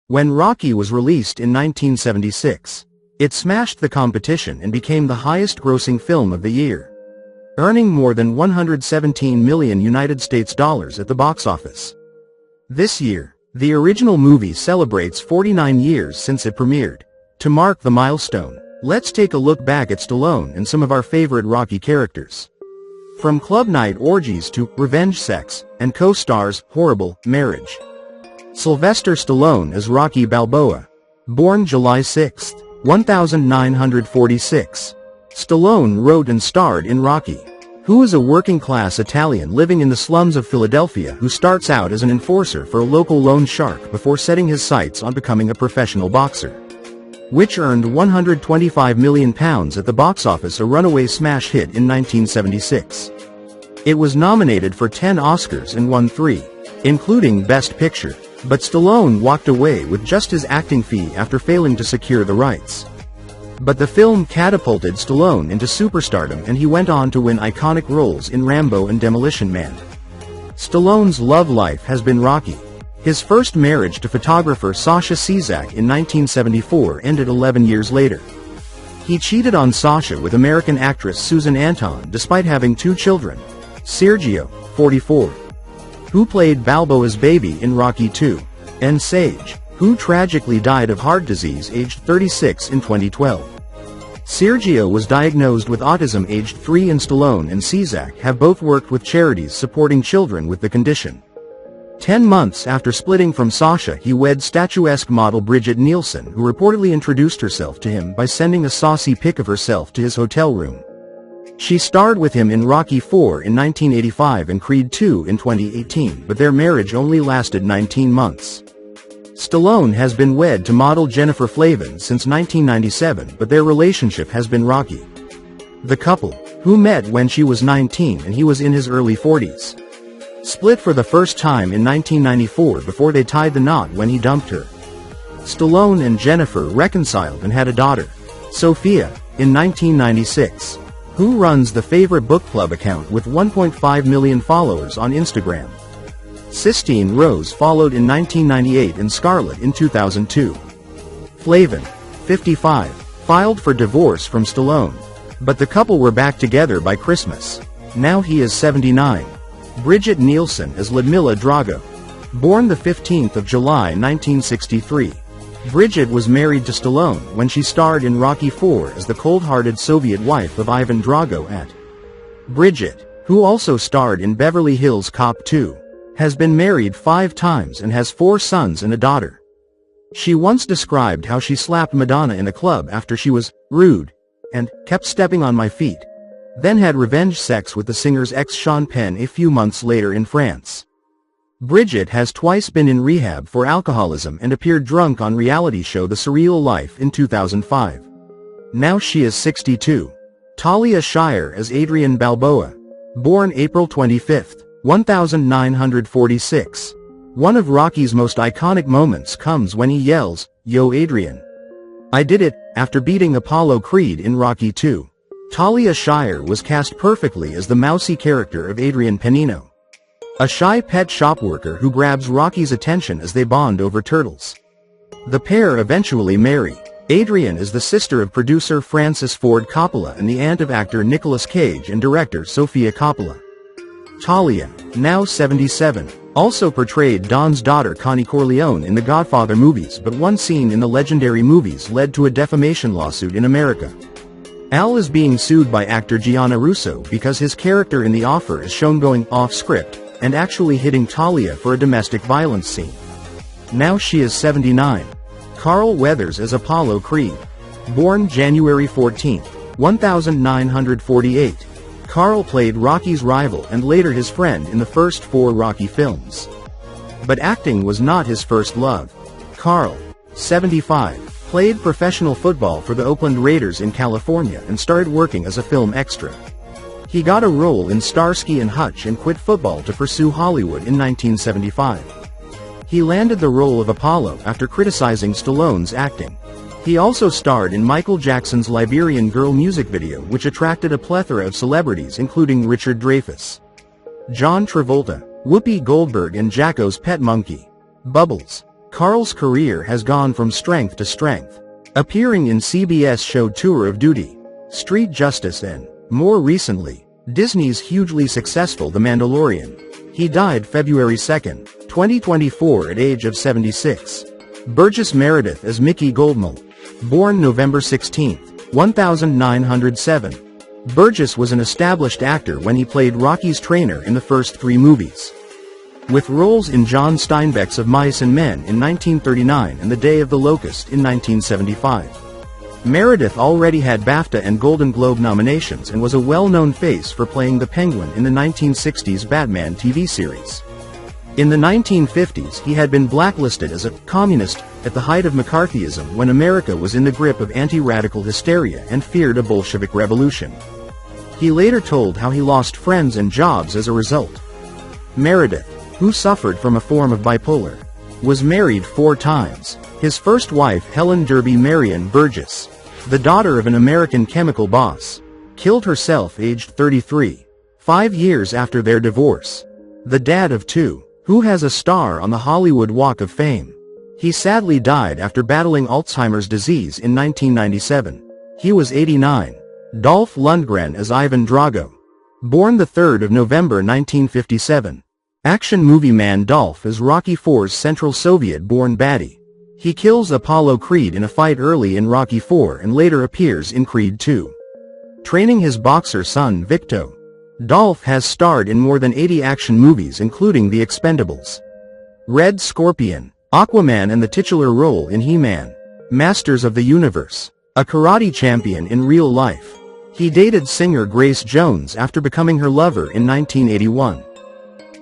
when Rocky was released in 1976. It smashed the competition and became the highest-grossing film of the year, earning more than $117 million at the box office. This year, the original movie celebrates 49 years since it premiered. To mark the milestone, let's take a look back at Stallone and some of our favorite Rocky characters. From Club Night orgies to revenge sex, and co-stars Horrible Marriage. Sylvester Stallone as Rocky Balboa. Born July 6, 1946. Stallone wrote and starred in Rocky, who is a working-class Italian living in the slums of Philadelphia who starts out as an enforcer for a local loan shark before setting his sights on becoming a professional boxer, which earned £125 million at the box office, a runaway smash hit in 1976. It was nominated for 10 Oscars and won 3, including Best Picture, but Stallone walked away with just his acting fee after failing to secure the rights. But the film catapulted Stallone into superstardom and he went on to win iconic roles in Rambo and Demolition Man. Stallone's love life has been rocky. His first marriage to photographer Sasha Cizak in 1974 ended 11 years later. He cheated on Sasha with American actress Susan Anton despite having 2 children, Sergio, 44, who played Balboa's baby in Rocky II, and Sage, who tragically died of heart disease aged 36 in 2012. Sergio was diagnosed with autism aged 3 and Stallone and Cizak have both worked with charities supporting children with the condition. 10 months after splitting from Sasha, he wed statuesque model Brigitte Nielsen, who reportedly introduced herself to him by sending a saucy pic of herself to his hotel room. She starred with him in Rocky IV in 1985 and Creed II in 2018, but their marriage only lasted 19 months. Stallone has been wed to model Jennifer Flavin since 1997, but their relationship has been rocky. The couple, who met when she was 19 and he was in his early 40s, split for the first time in 1994 before they tied the knot when he dumped her. Stallone and Jennifer reconciled and had a daughter, Sophia, in 1996, who runs the Favorite Book Club account with 1.5 million followers on Instagram. Sistine Rose followed in 1998 and Scarlett in 2002. Flavin, 55, filed for divorce from Stallone, but the couple were back together by Christmas. Now he is 79. Brigitte Nielsen as Ludmila Drago. Born the 15th of July 1963. Brigitte was married to Stallone when she starred in Rocky IV as the cold-hearted Soviet wife of Ivan Drago. Brigitte, who also starred in Beverly Hills Cop 2, has been married 5 times and has 4 sons and a daughter. She once described how she slapped Madonna in a club after she was rude and kept stepping on my feet, then had revenge sex with the singer's ex Sean Penn a few months later in France. Brigitte has twice been in rehab for alcoholism and appeared drunk on reality show The Surreal Life in 2005. Now she is 62. Talia Shire as Adrian Balboa. Born April 25, 1946. One of Rocky's most iconic moments comes when he yells, "Yo Adrian. I did it," after beating Apollo Creed in Rocky II. Talia Shire was cast perfectly as the mousy character of Adrian Penino, a shy pet shop worker who grabs Rocky's attention as they bond over turtles. The pair eventually marry. Adrian is the sister of producer Francis Ford Coppola and the aunt of actor Nicolas Cage and director Sofia Coppola. Talia, now 77, also portrayed Don's daughter Connie Corleone in the Godfather movies, but one scene in the legendary movies led to a defamation lawsuit in America. Al is being sued by actor Gianna Russo because his character in The Offer is shown going off-script and actually hitting Talia for a domestic violence scene. Now she is 79. Carl Weathers as Apollo Creed. Born January 14, 1948. Carl played Rocky's rival and later his friend in the first 4 Rocky films. But acting was not his first love. Carl, 75, played professional football for the Oakland Raiders in California and started working as a film extra. He got a role in Starsky and Hutch and quit football to pursue Hollywood in 1975. He landed the role of Apollo after criticizing Stallone's acting. He also starred in Michael Jackson's Liberian Girl music video, which attracted a plethora of celebrities including Richard Dreyfuss, John Travolta, Whoopi Goldberg and Jacko's pet monkey, Bubbles. Carl's career has gone from strength to strength, appearing in CBS show Tour of Duty, Street Justice and, more recently, Disney's hugely successful The Mandalorian. He died February 2, 2024 at age of 76. Burgess Meredith as Mickey Goldmull. Born November 16, 1907. Burgess was an established actor when he played Rocky's trainer in the first 3 movies. With roles in John Steinbeck's Of Mice and Men in 1939 and The Day of the Locust in 1975. Meredith already had BAFTA and Golden Globe nominations and was a well-known face for playing the Penguin in the 1960s Batman TV series. In the 1950s he had been blacklisted as a communist at the height of McCarthyism when America was in the grip of anti-radical hysteria and feared a Bolshevik revolution. He later told how he lost friends and jobs as a result. Meredith, who suffered from a form of bipolar, was married 4 times. His first wife, Helen Derby Marion Burgess, the daughter of an American chemical boss, killed herself aged 33, 5 years after their divorce. The dad of 2, who has a star on the Hollywood Walk of Fame. He sadly died after battling Alzheimer's disease in 1997. He was 89. Dolph Lundgren as Ivan Drago. Born the 3rd of November 1957. Action movie man Dolph as Rocky IV's Central Soviet-born baddie. He kills Apollo Creed in a fight early in Rocky IV and later appears in Creed II. Training his boxer son Victo. Dolph has starred in more than 80 action movies including The Expendables, Red Scorpion, Aquaman and the titular role in He-Man, Masters of the Universe. A karate champion in real life. He dated singer Grace Jones after becoming her lover in 1981.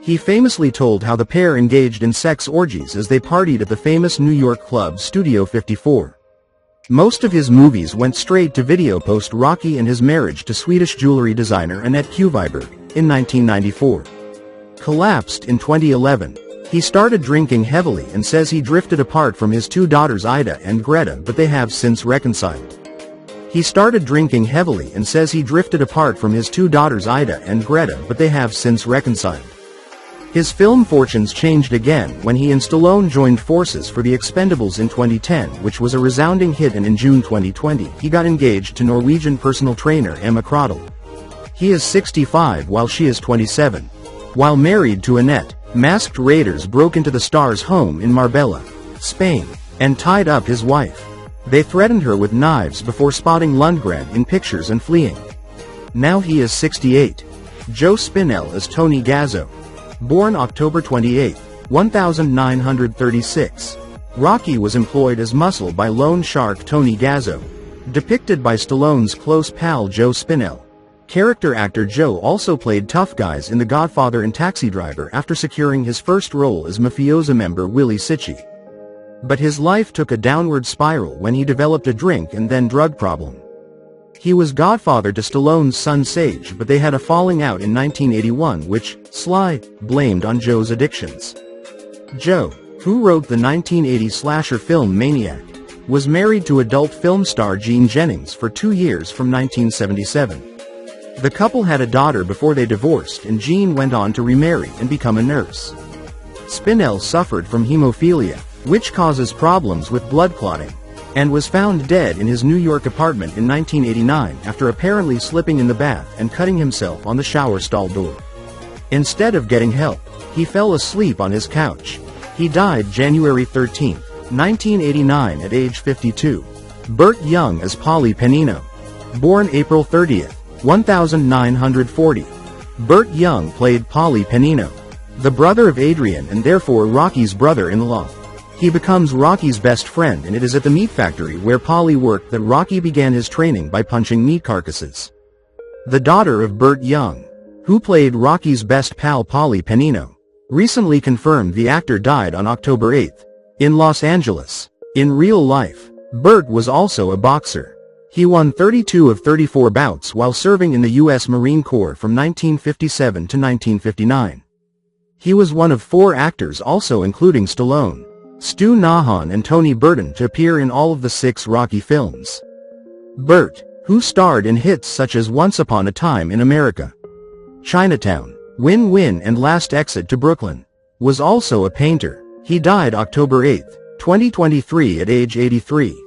He famously told how the pair engaged in sex orgies as they partied at the famous New York club Studio 54. Most of his movies went straight to video post Rocky and his marriage to Swedish jewelry designer Annette Kuiberg in 1994. Collapsed in 2011. He started drinking heavily and says he drifted apart from his 2 daughters Ida and Greta, but they have since reconciled. He started drinking heavily and says he drifted apart from his 2 daughters Ida and Greta, but they have since reconciled. His film fortunes changed again when he and Stallone joined forces for The Expendables in 2010, which was a resounding hit, and in June 2020, he got engaged to Norwegian personal trainer Emma Crodel. He is 65 while she is 27. While married to Annette, masked raiders broke into the star's home in Marbella, Spain, and tied up his wife. They threatened her with knives before spotting Lundgren in pictures and fleeing. Now he is 68. Joe Spinell as Tony Gazzo. Born October 28, 1936. Rocky was employed as muscle by loan shark Tony Gazzo, depicted by Stallone's close pal Joe Spinell. Character actor Joe also played tough guys in The Godfather and Taxi Driver after securing his first role as mafioso member Willie Sicci. But his life took a downward spiral when he developed a drink and then drug problem. He was godfather to Stallone's son Sage, but they had a falling out in 1981 which Sly blamed on Joe's addictions. Joe, who wrote the 1980 slasher film Maniac, was married to adult film star Jean Jennings for 2 years from 1977. The couple had a daughter before they divorced, and Jean went on to remarry and become a nurse. Spinell suffered from hemophilia, which causes problems with blood clotting, and was found dead in his New York apartment in 1989 after apparently slipping in the bath and cutting himself on the shower stall door. Instead of getting help, he fell asleep on his couch. He died January 13, 1989 at age 52. Burt Young as Polly Penino. Born April 30, 1940. Burt Young played Polly Penino, the brother of Adrian and therefore Rocky's brother-in-law. He becomes Rocky's best friend, and it is at the meat factory where Polly worked that Rocky began his training by punching meat carcasses. The daughter of Burt Young, who played Rocky's best pal Polly Penino, recently confirmed the actor died on October 8, in Los Angeles. In real life, Burt was also a boxer. He won 32 of 34 bouts while serving in the U.S. Marine Corps from 1957 to 1959. He was one of 4 actors, also including Stallone, Stu Nahan and Tony Burton, to appear in all of the 6 Rocky films. Burt, who starred in hits such as Once Upon a Time in America, Chinatown, Win-Win and Last Exit to Brooklyn, was also a painter. He died October 8, 2023 at age 83.